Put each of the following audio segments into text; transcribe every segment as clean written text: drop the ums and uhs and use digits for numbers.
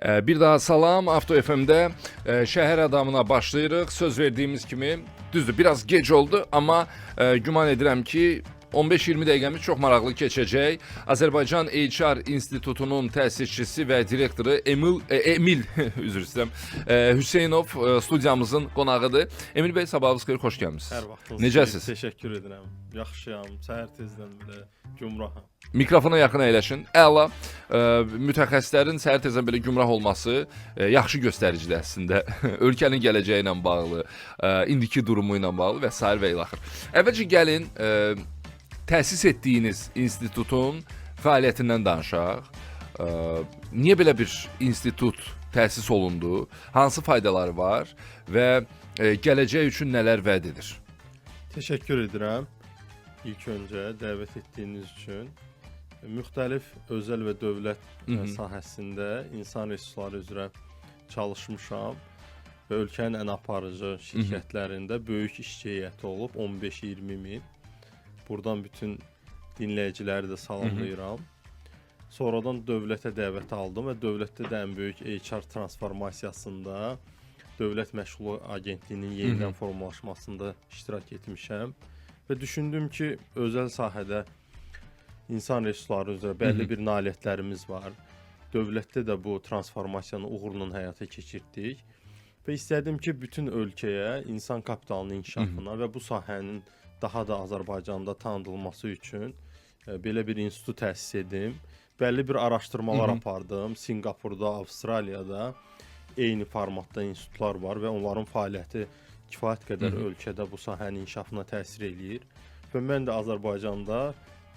Bir daha salam, Avto FM'de şəhər adamına başlayırıq. Söz verdiyimiz kimi, düzdür, biraz gec oldu, amma güman edirəm ki, 15-20 dəqiqəmiz çox maraqlı keçəcək. Azərbaycan HR İnstitutunun təsisçisi və direktoru Emil üzr istəyirəm, Hüseynov studiyamızın qonağıdır. Emil bəy, sabahınız xeyir, xoş gəlmisiniz. Hər vaxtınız Necəsiz? Təşəkkür edirəm. Yaxşıyam. Səhər tezdən belə gümraham. Mikrofona yaxın əyləşin. Əla. Mütəxəssislərin səhər tezdən belə gümrah olması yaxşı göstəricidir əslində. Ölkənin gələcəyi ilə bağlı, indiki durumu ilə bağlı və s. və ilaxır. Əvvəlcə gəlin təsis etdiyiniz institutun fəaliyyətindən danışaq. Niyə belə bir institut təsis olundu? Hansı faydaları var və gələcək üçün nələr vəd edir? Təşəkkür edirəm. İlk öncə dəvət etdiyiniz üçün müxtəlif özəl və dövlət sahəsində insan resursları üzrə çalışmışam və ölkənin ən aparıcı şirkətlərində böyük işçi heyəti olub 15-20 min. Buradan bütün dinləyiciləri də salamlayıram. Sonradan dövlətə dəvət aldım və dövlətdə də ən böyük HR transformasiyasında Dövlət Məşğulluq Agentliyinin yenidən formalaşmasında iştirak etmişəm və düşündüm ki, özəl sahədə insan resursları üzrə bəlli bir nailiyyətlərimiz var. Dövlətdə də bu transformasiyanı uğurla həyata keçirdik və istədim ki, bütün ölkəyə insan kapitalının inkişafına və bu sahənin daha da Azərbaycanda tanıdılması üçün belə bir institut təsis edim. Bəlli bir araşdırmalar apardım. Sinqapurda, Avstraliyada eyni formatda institutlar var və onların fəaliyyəti kifayət qədər ölkədə bu sahənin inkişafına təsir eləyir. Və mən də Azərbaycanda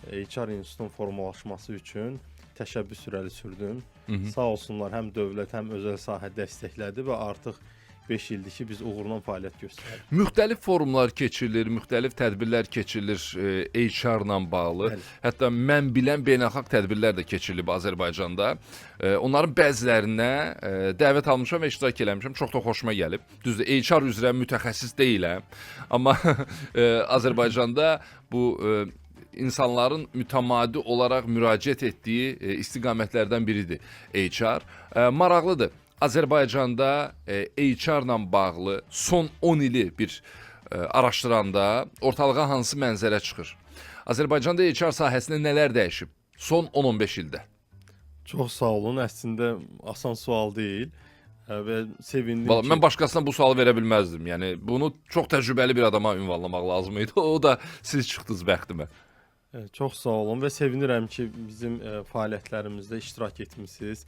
HR institutunun formalaşması üçün təşəbbüs irəli sürdüm. Sağ olsunlar, həm dövlət, həm özəl sahə dəstəklədi və artıq 5 ildir ki, biz uğurla fəaliyyət göstəririk. Müxtəlif forumlar keçirilir, müxtəlif tədbirlər keçirilir HR-la bağlı. Bəli. Hətta mən bilən beynəlxalq tədbirlər də keçirilib Azərbaycanda. Onların bəzilərinə dəvət almışam və iştirak eləmişəm. Çox da xoşuma gəlib. Düzdür, HR üzrə mütəxəssis deyiləm, amma Azərbaycanda bu insanların mütəmadi olaraq müraciət etdiyi istiqamətlərdən biridir HR. Maraqlıdır. Azərbaycanda HR-la bağlı son 10 ili bir araşdıranda ortalığa hansı mənzərə çıxır? Azərbaycanda HR sahəsində nələr dəyişib son 10-15 ildə? Çox sağ olun. Əslində asan sual deyil və sevindim Vallahi mən başqasına bu sualı verə bilməzdim. Yəni bunu çox təcrübəli bir adama ünvanlamaq lazım idi. O da siz çıxdınız bəxtimə. Çox sağ olun və sevinirəm ki, bizim fəaliyyətlərimizdə iştirak etmisiniz.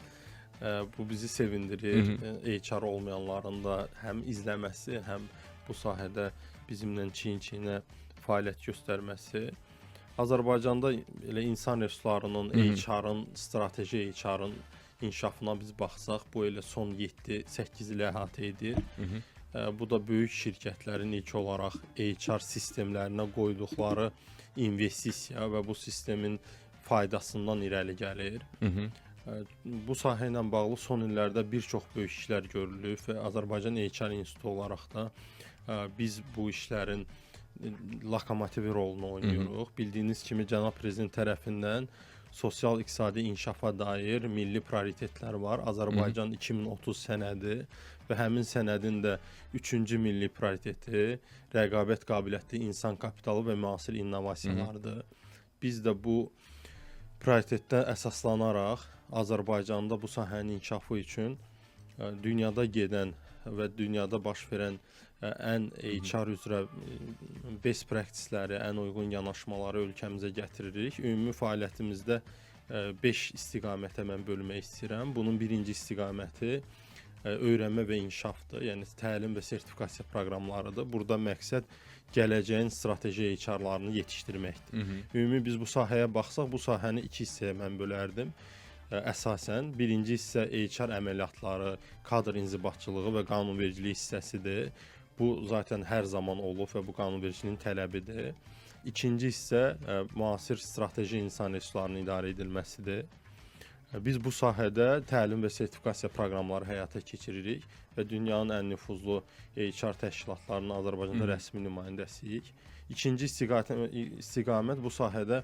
Bu bizi sevindirir. HR olmayanların da həm izləməsi, həm bu sahədə bizimlə çiyin-çiyinə fəaliyyət göstərməsi. Azərbaycanda elə insan resurslarının, HR-ın, strateji HR-ın inkişafına biz baxsaq, bu elə son 7-8 il əhatə edir. Bu da böyük şirkətlərin ilk olaraq HR sistemlərinə qoyduqları investisiya və bu sistemin faydasından irəli gəlir. Bu sahə ilə bağlı son illərdə bir çox böyük işlər görülüb və Azərbaycan HR İnstitutu olaraq da biz bu işlərin lokomotivi rolunu oynayırıq. Bildiyiniz kimi Cənab Prezident tərəfindən sosial-iqtisadi inkişafa dair milli prioritetlər var. Azərbaycan 2030 sənədi və həmin sənədin də 3-cü milli prioriteti rəqabət qabiliyyətli insan kapitalı və müasir innovasiyalardır. Biz də bu prioritetdə əsaslanaraq Azərbaycanda bu sahənin inkişafı üçün dünyada gedən və dünyada baş verən ən HR üzrə best practice-ləri, ən uyğun yanaşmaları ölkəmizə gətiririk. Ümumi fəaliyyətimizdə 5 istiqamətə mən bölmək istəyirəm. Bunun birinci istiqaməti öyrənmə və inkişafdır. Yəni təlim və sertifikasiya proqramlarıdır. Burada məqsəd gələcəyin strateji HR-larını yetişdirməkdir. Ümumi biz bu sahəyə baxsaq, bu sahəni 2 hissəyə mən bölərdim. Əsasən, birinci hissə HR əməliyyatları, kadr inzibatçılığı və qanunvericiliyi hissəsidir. Bu zaten hər zaman olub və bu qanunvericiliyin tələbidir. İkinci hissə müasir strateji insan resurslarının idarə edilməsidir. Biz bu sahədə təlim və sertifikasiya proqramları həyata keçiririk və dünyanın ən nüfuzlu HR təşkilatlarının Azərbaycanda rəsmi nümayəndəsiyik. İkinci istiqamət bu sahədə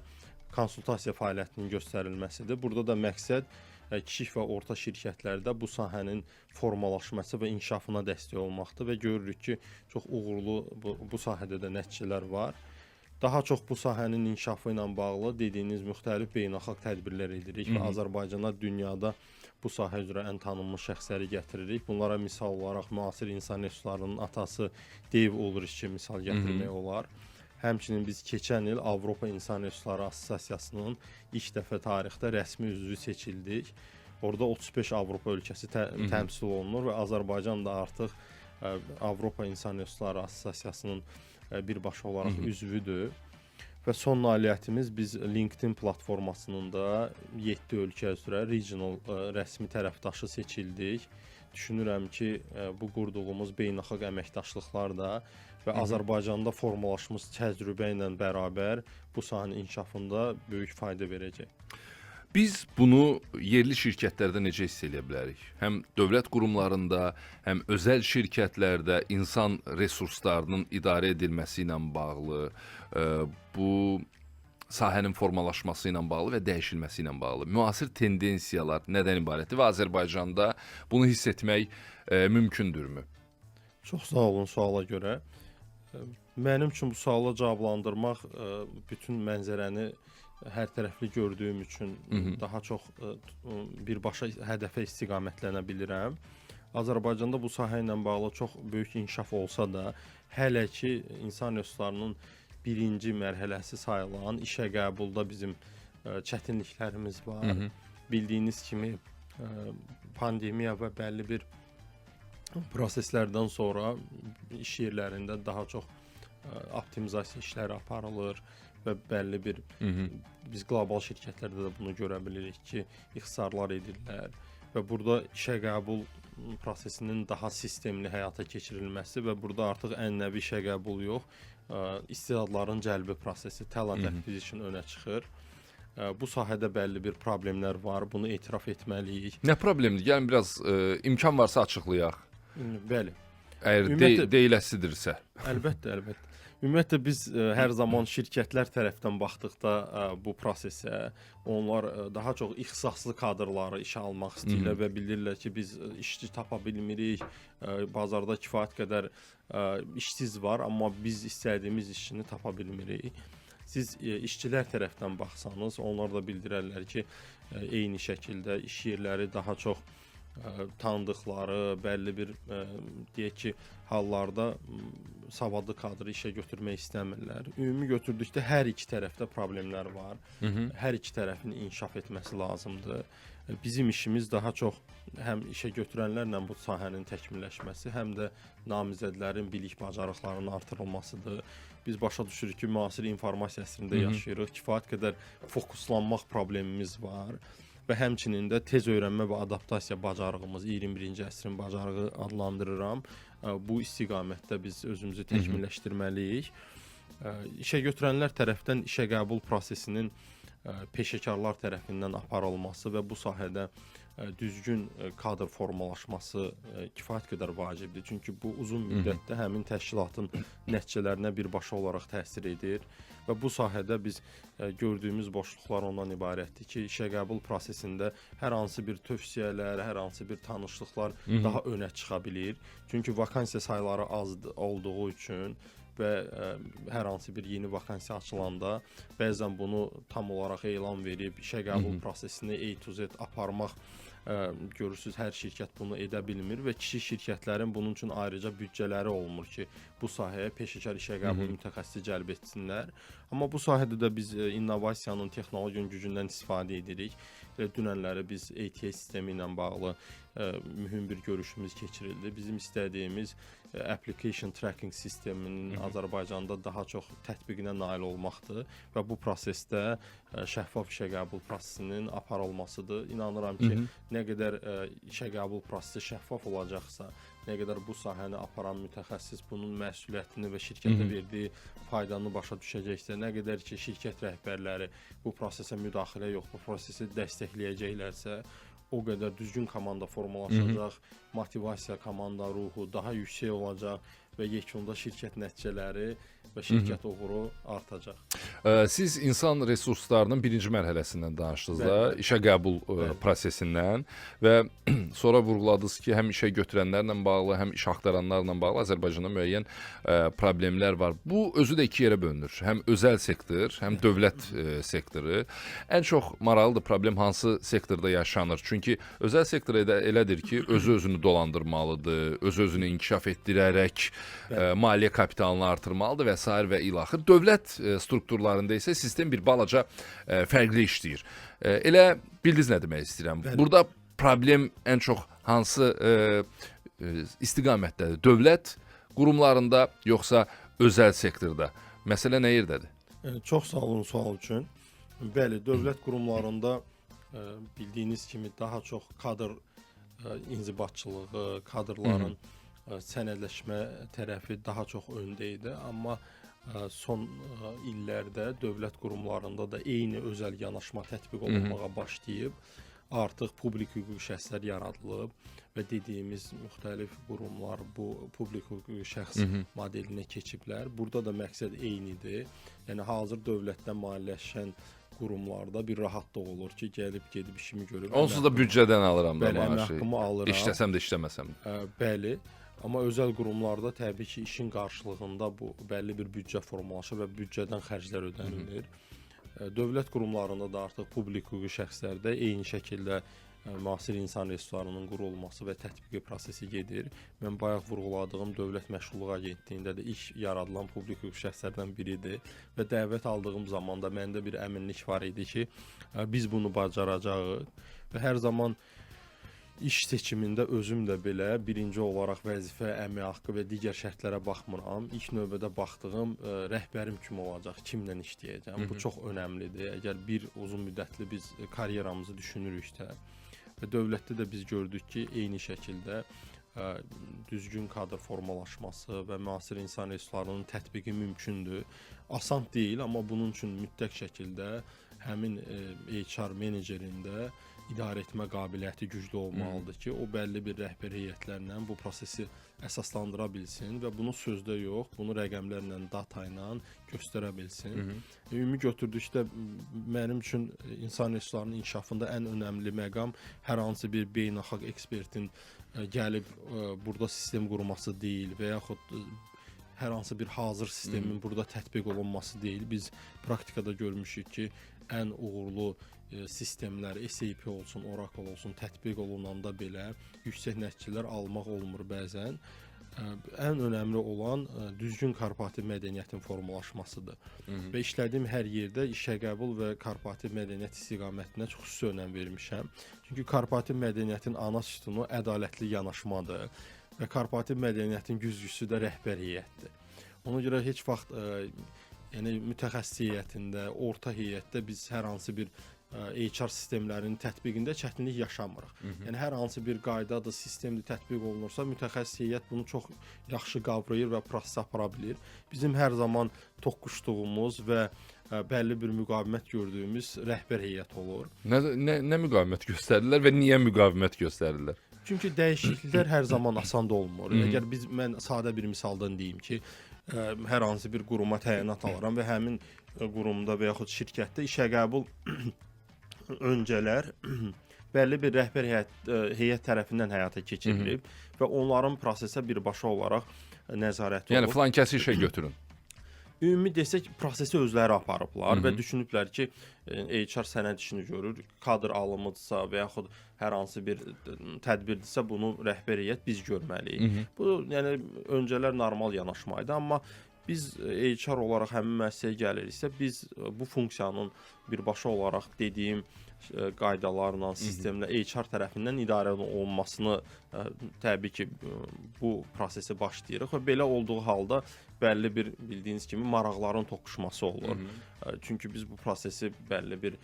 konsultasiya fəaliyyətinin göstərilməsidir. Burada da məqsəd kiçik və orta şirkətlərdə bu sahənin formalaşması və inkişafına dəstək olmaqdır və görürük ki, çox uğurlu bu sahədə də nəticələr var. Daha çox bu sahənin inkişafı ilə bağlı dediyiniz müxtəlif beynəlxalq tədbirlər edirik və Azərbaycana dünyada bu sahə üzrə ən tanınmış şəxsləri gətiririk. Bunlara misal olaraq müasir insan resurslarının atası Dave Ulrich kimi misal gətirmək olar. Həmçinin biz keçən il Avropa İnsan Resursları Assosiasiyasının ilk dəfə tarixdə rəsmi üzvü seçildik. Orada 35 Avropa ölkəsi təmsil olunur və Azərbaycan da artıq Avropa İnsan Resursları Assosiasiyasının birbaşa olaraq üzvüdür. Və son nailiyyətimiz biz LinkedIn platformasının da 7 ölkə üzrə regional rəsmi tərəfdaşı seçildik. Düşünürəm ki, bu qurduğumuz beynəlxalq əməkdaşlıqlar da və Azərbaycanda formalaşmış təcrübə ilə bərabər bu sahənin inkişafında böyük fayda verəcək. Biz bunu yerli şirkətlərdə necə hiss edə bilərik? Həm dövlət qurumlarında, həm özəl şirkətlərdə insan resurslarının idarə edilməsi ilə bağlı, bu sahənin formalaşması ilə bağlı və dəyişilməsi ilə bağlı müasir tendensiyalar nədən ibarətdir və Azərbaycanda bunu hiss etmək mümkündürmü? Çox sağ olun suala görə. Mənim üçün bu sualı cavablandırmaq bütün mənzərəni hər tərəfli gördüyüm üçün daha çox birbaşa hədəfə istiqamətlənə bilirəm. Azərbaycanda bu sahə ilə bağlı çox böyük inkişaf olsa da, hələ ki insan resurslarının birinci mərhələsi sayılan işə qəbulda bizim çətinliklərimiz var. Bildiyiniz kimi pandemiya və bəlli bir proseslərdən sonra iş yerlərində daha çox optimizasiya işləri aparılır və bəlli bir biz qlobal şirkətlərdə də bunu görə bilirik ki, ixtisarlar edirlər və burada işə qəbul prosesinin daha sistemli həyata keçirilməsi və burada artıq ənənəvi işə qəbul yox, istedadların cəlbi prosesi, talent acquisition önə çıxır. Bu sahədə bəlli bir problemlər var, bunu etiraf etməliyik. Nə problemdir? Gəlin biraz imkan varsa açıqlayaq. Bəli. Əgər deyiləsidirsə. Əlbəttə. Ümumiyyətlə biz hər zaman şirkətlər tərəfdən baxdıqda bu prosesə onlar daha çox ixtisaslı kadrları işə almaq istəyirlər və bilirlər ki, biz işçi tapa bilmirik, bazarda kifayət qədər işsiz var, amma biz istədiyimiz işçini tapa bilmirik. Siz işçilər tərəfdən baxsanız, onlar da bildirərlər ki, eyni şəkildə iş yerləri daha çox tanıdıqları, bəlli bir deyək ki, hallarda savadlı kadrı işə götürmək istəmirlər. Ümumi götürdükdə hər iki tərəfdə problemlər var. Hər iki tərəfin inkişaf etməsi lazımdır. Bizim işimiz daha çox həm işə götürənlərlə bu sahənin təkmilləşməsi, həm də namizədlərin bilik bacarıqlarının artırılmasıdır. Biz başa düşürük ki, müasir informasiya əsrində yaşayırıq. Kifayət qədər fokuslanmaq problemimiz var. Və həmçinin də tez öyrənmə və adaptasiya bacarığımız 21-ci əsrin bacarığı adlandırıram. Bu istiqamətdə biz özümüzü təkmilləşdirməliyik. İşə götürənlər tərəfdən işə qəbul prosesinin peşəkarlar tərəfindən aparılması və bu sahədə düzgün kadr formalaşması kifayət qədər vacibdir. Çünki bu uzun müddətdə həmin təşkilatın nəticələrinə birbaşa olaraq təsir edir və bu sahədə biz gördüyümüz boşluqlar ondan ibarətdir ki, işə qəbul prosesində hər hansı bir tövsiyələr, hər hansı bir tanışlıqlar daha önə çıxa bilir. Çünki vakansiya sayları az olduğu üçün və hər hansı bir yeni vakansiya açılanda bəzən bunu tam olaraq elan verib işə qəbul prosesini A to Z aparmaq görürsüz, hər şirkət bunu edə bilmir və kiçik şirkətlərin bunun üçün ayrıca büdcələri olmur ki, bu sahəyə peşəkar işə qəbul mütəxəssisi cəlb etsinlər. Amma bu sahədə də biz innovasiyanın, texnologiyanın gücündən istifadə edirik. Dünənləri biz ATS sistemi ilə bağlı mühüm bir görüşümüz keçirildi. Bizim istədiyimiz application tracking sisteminin Azərbaycanda daha çox tətbiqinə nail olmaqdır və bu prosesdə şəffaf işə qəbul prosesinin aparılmasıdır. İnanıram ki, nə qədər işə qəbul prosesi şəffaf olacaqsa, nə qədər bu sahəni aparan mütəxəssis bunun məsuliyyətini və şirkətə verdiyi faydanı başa düşəcəksə, nə qədər ki, şirkət rəhbərləri bu prosesə müdaxilə yox, bu prosesi dəstəkləyəcəklərsə, o qədər düzgün komanda formalaşacaq, motivasiya, komanda ruhu daha yüksək olacaq və yekunda şirkət nəticələri və şirkət uğuru artacaq. Siz insan resurslarının birinci mərhələsindən danışdınız da, Bəli. işə qəbul prosesindən və sonra vurğuladınız ki, həm işə götürənlərlə bağlı, həm iş axtaranlarla bağlı Azərbaycanda müəyyən problemlər var. Bu özü də iki yerə bölünür. Həm özəl sektor, həm dövlət sektoru. Ən çox maraqlıdır problem hansı sektorda yaşanır? Çünki özəl sektor elədir ki, özünü dolandırmalıdır, özünü inkişaf etdirərək maliyyə kapitalını artırmalıdır və sair və ilaxır. Dövlət strukturlarında isə sistem bir balaca fərqli işləyir. Elə bildiniz nə demək istəyirəm? Bəli. Burada problem ən çox hansı istiqamətdədir? Dövlət qurumlarında yoxsa özəl sektorda? Məsələ nə yerdədir? Çox sağ olun sual üçün. Bəli, dövlət qurumlarında bildiyiniz kimi daha çox kadr inzibatçılığı, kadrların sənədləşmə tərəfi daha çox öndə idi, amma son illərdə dövlət qurumlarında da eyni özəl yanaşma tətbiq olunmağa başlayıb. Artıq publik hüquqi şəxslər yaradılıb və dediyimiz müxtəlif qurumlar bu publik hüquqi şəxs modelinə keçiblər. Burada da məqsəd eynidir. Yəni hazır dövlətdən maliyyələşən qurumlarda bir rahatlıq olur ki, gedib işimi görüb. Onsuz da büdcədən alıram da Bəli, əmək maaşı. haqqımı alıram. İşləsəm də işləməsəm. Bəli. Amma özəl qurumlarda təbii ki, işin qarşılığında bu bəlli bir büdcə formalaşır və büdcədən xərclər ödənilir. Dövlət qurumlarında da artıq publik hüquqi şəxslərdə eyni şəkildə müasir insan resurslarının qurulması və tətbiqi prosesi gedir. Mən bayaq vurğuladığım Dövlət Məşğulluq Agentliyində də iş yaradılan publik hüquqi şəxslərdən biridir və dəvət aldığım zaman da məndə bir əminlik var idi ki, biz bunu bacaracağıq və hər zaman iş seçimində özüm də belə birinci olaraq vəzifə, əmək haqqı və digər şərtlərə baxmıram. İlk növbədə baxdığım rəhbərim kim olacaq, kimlə işləyəcəm. Bu çox önəmlidir. Əgər bir uzun müddətli biz karyeramızı düşünürüksə və dövlətdə də biz gördük ki, eyni şəkildə düzgün kadr formalaşması və müasir insan resurslarının tətbiqi mümkündür. Asan deyil, amma bunun üçün mütləq şəkildə həmin HR menecerində idarə etmə qabiliyyəti güclü olmalıdır ki, o bəlli bir rəhbər heyətlərlə bu prosesi əsaslandıra bilsin və bunu sözdə yox, bunu rəqəmlərlə, data ilə göstərə bilsin. Ümumi götürdükdə mənim üçün insan resurslarının inkişafında ən önəmli məqam hər hansı bir beynəlxalq ekspertin gəlib burada sistem qurması deyil və yaxud hər hansı bir hazır sistemin burada tətbiq olunması deyil. Biz praktikada görmüşük ki, ən uğurlu sistemlər, SAP olsun, Oracle olsun, tətbiq olunanda belə yüksək nəticələr almaq olmur bəzən. Ən önəmli olan düzgün korporativ mədəniyyətin formalaşmasıdır. Və işlədiyim hər yerdə işə qəbul və korporativ mədəniyyət istiqamətinə xüsusi önəm vermişəm. Çünki korporativ mədəniyyətin ana sütunu ədalətli yanaşmadır və korporativ mədəniyyətin güzgüsü də rəhbər heyətdir. Ona görə heç vaxt yəni mütəxəssis heyətində, orta heyətdə biz hər hansı bir HR sistemlərinin tətbiqində çətinlik yaşamırıq. Yəni hər hansı bir qaydadır, sistemdir tətbiq olunursa, mütəxəssis heyət bunu çox yaxşı qavrayır və proses apara bilir. Bizim hər zaman toqquşduğumuz və bəlli bir müqavimət gördüyümüz rəhbər heyət olur. Nə müqavimət göstərirlər və niyə müqavimət göstərirlər? Çünki dəyişikliklər hər zaman asan da olmur. Əgər mən sadə bir misaldan deyim ki, hər hansı bir quruma təyinat alıram və həmin qurumda və yaxud şirkətdə işə qəbul öncələr bəlli bir rəhbər heyət tərəfindən həyata keçirilib və onların prosesə birbaşa olaraq nəzarəti olur. Yəni filan kəsi işə götürün. Ümumi desək, prosesi özləri aparıblar və düşünüblər ki, HR sənəd işini görür, kadr alımıdırsa və yaxud hər hansı bir tədbirdirsə bunu rəhbər heyət biz görməliyik. Bu, yəni öncələr normal yanaşmaydı, amma biz HR olaraq həmin müəssisəyə gəliriksə, biz bu funksiyanın birbaşa olaraq dediyim qaydalarla, sistemlə HR tərəfindən idarə olunmasını təbii ki, bu prosesi başlayırıq və belə olduğu halda bəlli bir bildiyiniz kimi maraqların toqquşması olur. Çünki biz bu prosesi bəlli bir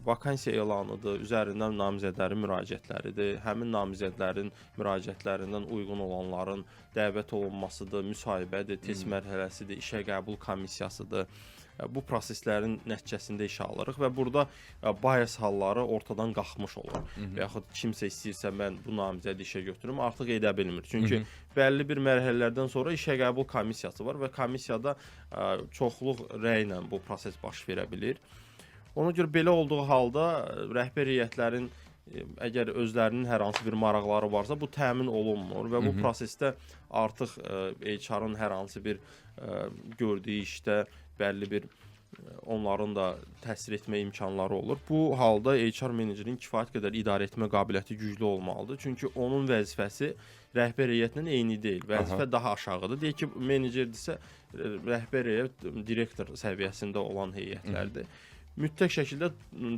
vakansiya elanıdır, üzərindən namizədlərin müraciətləridir, həmin namizədlərin müraciətlərindən uyğun olanların dəvət olunmasıdır, müsahibədir, test mərhələsidir, işə qəbul komissiyasıdır bu proseslərin nəticəsində işə alırıq və burada bias halları ortadan qalxmış olur. Və yaxud kimsə istəyirsə mən bu namizədi işə götürüm, artıq edə bilmir. Çünki bəlli bir mərhələlərdən sonra işə qəbul komissiyası var və komissiyada çoxluq rəylə bu proses baş verə bilir. Ona görə belə olduğu halda rəhbər heyətlərin əgər özlərinin hər hansı bir maraqları varsa, bu təmin olunmur və bu prosesdə artıq HR-ın hər hansı bir gördüyü işdə bəlli bir onların da təsir etmə imkanları olur. Bu halda HR menecerin kifayət qədər idarə etmə qabiliyyəti güclü olmalıdır. Çünki onun vəzifəsi rəhbər heyətlə eyni deyil. Vəzifə daha aşağıdır. Deyək ki, menecerdirsə, rəhbər heyət direktor səviyyəsində olan heyətlərdir. Mütləq şəkildə,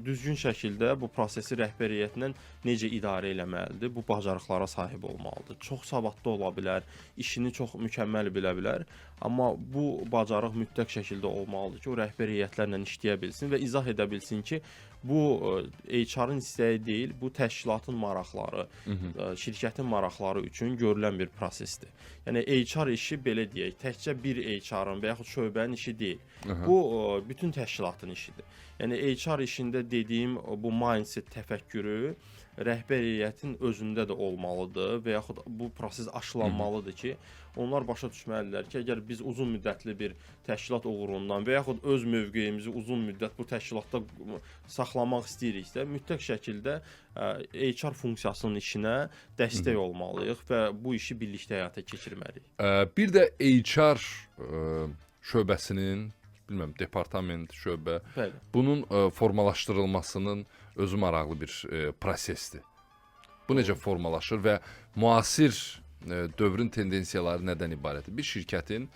düzgün şəkildə bu prosesi rəhbər heyətlə necə idarə eləməlidir, bu bacarıqlara sahib olmalıdır. Çox savadlı ola bilər, işini çox mükəmməl bilə bilər, amma bu bacarıq mütləq şəkildə olmalıdır ki, o rəhbər heyətlərlə işləyə bilsin və izah edə bilsin ki, bu HR-ın istəyi deyil, bu təşkilatın maraqları, şirkətin maraqları üçün görülən bir prosesdir. Yəni HR işi belə deyək, təkcə bir HR-ın və yaxud şöbənin işi deyil. Bu bütün təşkilatın işidir. Yəni HR işində dediyim bu mindset təfəkkürü rəhbər heyətin özündə də olmalıdır və yaxud bu proses aşılanmalıdır ki, onlar başa düşməlidirlər ki, əgər biz uzun müddətli bir təşkilat uğrundan və yaxud öz mövqeyimizi uzun müddət bu təşkilatda saxlamaq istəyiriksə, mütləq şəkildə HR funksiyasının işinə dəstək olmalıyıq və bu işi birlikdə həyata keçirməliyik. Bir də HR şöbəsinin, bilmirəm, departament, şöbə, Bəli. bunun formalaşdırılmasının özü maraqlı bir prosesdir. Bu necə formalaşır və müasir dövrün tendensiyaları nədən ibarətdir? Bir şirkətin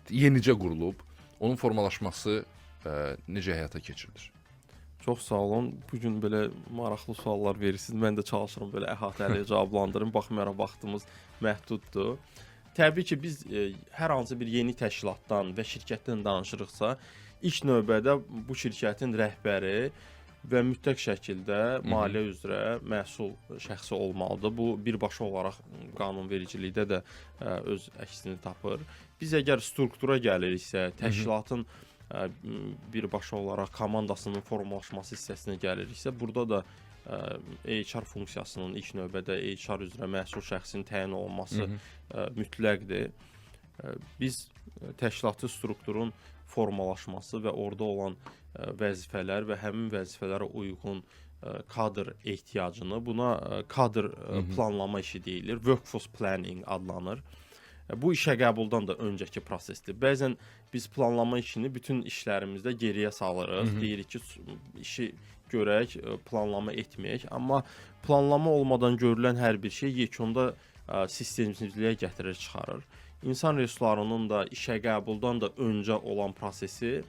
yenicə qurulub, onun formalaşması necə həyata keçirilir? Çox sağ olun. Bugün belə maraqlı suallar verirsiniz. Mən də çalışıram belə əhatəli cavablandırım. Baxmayaraq vaxtımız məhduddur. Təbii ki, biz hər hansı bir yeni təşkilatdan və şirkətdən danışırıqsa, ilk növbədə bu şirkətin rəhbəri və mütləq şəkildə maliyyə üzrə məsul şəxsi olmalıdır. Bu birbaşa olaraq qanunvericilikdə də öz əksini tapır. Biz əgər struktura gəliriksə, təşkilatın birbaşa olaraq komandasının formalaşması hissəsinə gəliriksə, burada da HR funksiyasının ilk növbədə HR üzrə məsul şəxsin təyin olunması mütləqdir. Biz təşkilatçı strukturun formalaşması və orada olan vəzifələr və həmin vəzifələrə uyğun kadr ehtiyacını, buna kadr planlama işi deyilir, workforce planning adlanır. Bu işə qəbuldan da öncəki prosesdir. Bəzən biz planlama işini bütün işlərimizdə geriyə salırıq. Deyirik ki, işi görək, planlama etməyək. Amma planlama olmadan görülən hər bir şey yekunda sistemsizliyə gətirir, çıxarır. İnsan resurslarının da işə qəbuldan da öncə olan prosesi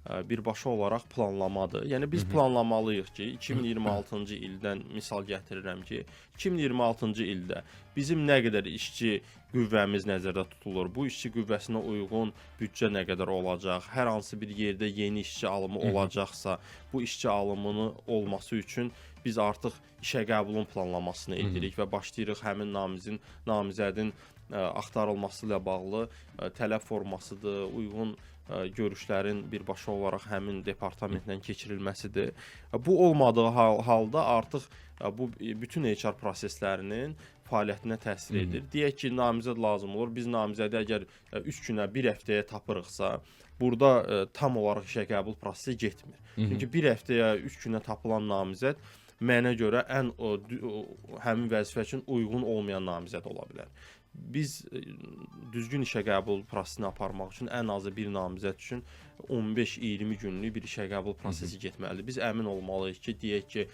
birbaşa olaraq planlamadır. Yəni biz planlamalıyıq ki, 2026-cı ildən misal gətirirəm ki, 2026-cı ildə bizim nə qədər işçi qüvvəmiz nəzərdə tutulur, bu işçi qüvvəsinə uyğun büdcə nə qədər olacaq, hər hansı bir yerdə yeni işçi alımı olacaqsa, bu işçi alımını olması üçün biz artıq işə qəbulun planlamasını edirik və başlayırıq həmin namizədin axtarılması ilə bağlı tələb formasıdır, uyğun görüşlərin birbaşa olaraq həmin departamentdən keçirilməsidir. Bu olmadığı halda artıq bu bütün HR proseslərinin fəaliyyətinə təsir edir. Deyək ki, namizəd lazım olur. Biz namizədi əgər 3 günə, 1 həftəyə tapırıqsa, burada tam olaraq işə qəbul prosesi getmir. Çünki 1 həftəyə, 3 günə tapılan namizəd mənə görə həmin vəzifə üçün uyğun olmayan namizəd ola bilər. Biz düzgün işə qəbul prosesini aparmaq üçün ən azı bir namizəd üçün 15-20 günlük bir işə qəbul prosesi getməlidir. Biz əmin olmalıyıq ki, deyək ki,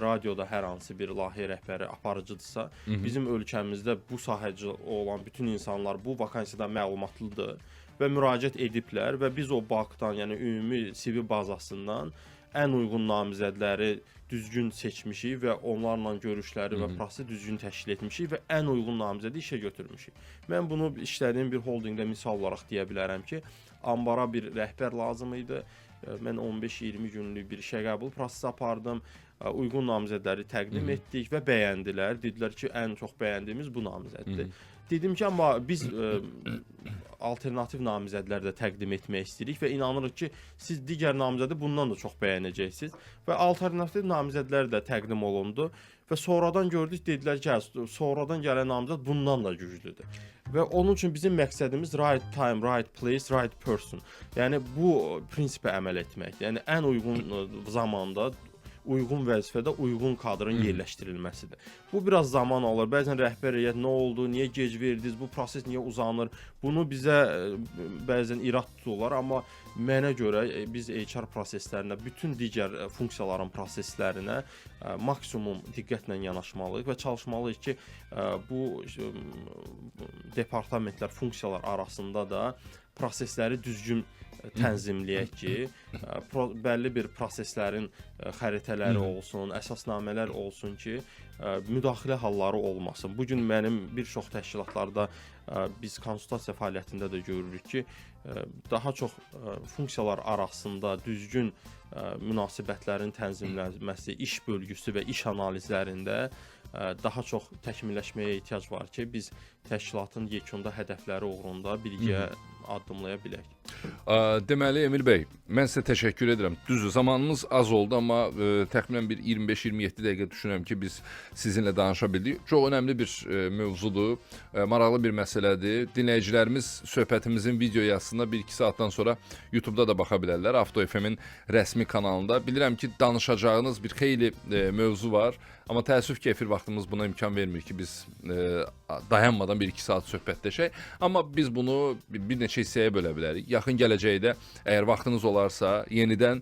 radioda hər hansı bir layihə rəhbəri aparıcıdırsa, bizim ölkəmizdə bu sahəcə olan bütün insanlar bu vakansiyada məlumatlıdır və müraciət ediblər və biz o bankdan, yəni ümumi CV bazasından ən uyğun namizədləri düzgün seçmişik və onlarla görüşləri və prosesi düzgün təşkil etmişik və ən uyğun namizədi işə götürmüşük. Mən bunu işlədiyim bir holdingdə misal olaraq deyə bilərəm ki, ambara bir rəhbər lazım idi. Mən 15-20 günlük bir işə qəbul prosesi apardım. uyğun namizədləri təqdim etdik və bəyəndilər. Dedilər ki, ən çox bəyəndiyimiz bu namizəddir. Dedim ki, amma biz alternativ namizədlər də təqdim etmək istəyirik və inanırıq ki, siz digər namizədi bundan da çox bəyənəcəksiniz və alternativ namizədlər də təqdim olundu və sonradan gördük, dedilər ki, sonradan gələn namizəd bundan da güclüdür. Və onun üçün bizim məqsədimiz right time, right place, right person. Yəni bu prinsipə əməl etmək. Yəni ən uyğun zamanda, uyğun vəzifədə uyğun kadrın yerləşdirilməsidir. Bu biraz zaman alır. Bəzən rəhbər heyət nə oldu, niyə gec verdiniz, bu proses niyə uzanır? Bunu bizə bəzən irad tuturlar, amma mənə görə biz HR proseslərinə, bütün digər funksiyaların proseslərinə maksimum diqqətlə yanaşmalıyıq və çalışmalıyıq ki, bu departamentlər, funksiyalar arasında da prosesləri düzgün tənzimləyək ki, bəlli bir proseslərin xəritələri olsun, əsasnamələr olsun ki, müdaxilə halları olmasın. Bu gün mənim bir çox təşkilatlarda biz konsultasiya fəaliyyətində də görürük ki, daha çox funksiyalar arasında düzgün münasibətlərin tənzimlənməsi, iş bölgüsü və iş analizlərində daha çox təkmilləşməyə ehtiyac var ki, biz təşkilatın yekunda hədəfləri uğrunda birgə addımlaya bilək. Deməli Emil bəy, mən sizə təşəkkür edirəm. Düzdür, zamanımız az oldu, amma təxminən bir 25-27 dəqiqə düşünürəm ki, biz sizinlə danışa bildik. Çox önəmli bir mövzudur, maraqlı bir məsələdir. Dinləyicilərimiz söhbətimizin video yazısında 1-2 saatdan sonra YouTube-da da baxa bilərlər. Avto FM-in rəsmi kanalında. Bilirəm ki, danışacağınız bir xeyli mövzu var, amma təəssüf ki, efir vaxtımız buna imkan vermir ki, biz dayanmadan 1-2 saat söhbətləşək. Amma biz bunu bir neçə hissəyə bölə bilərik. Yaxın gələcəkdə əgər vaxtınız olarsa, yenidən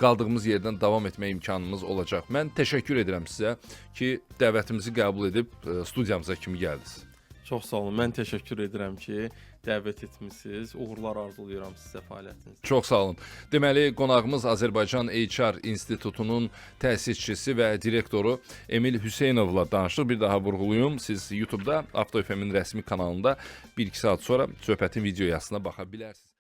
qaldığımız yerdən davam etmək imkanımız olacaq. Mən təşəkkür edirəm sizə ki, dəvətimizi qəbul edib studiyamıza kimi gəldiniz. Çox sağ olun. Mən təşəkkür edirəm ki, dəvət etmisiniz. Uğurlar arzulayıram sizə fəaliyyətinizdə. Çox sağ olun. Deməli, qonağımız Azərbaycan HR İnstitutunun təsisçisi və direktoru Emil Hüseynovla danışdıq. Bir daha vurğulayım. Siz YouTube-da Avto FM-in rəsmi kanalında 1-2 saat sonra söhbətin video yazısına baxa bilərsiniz.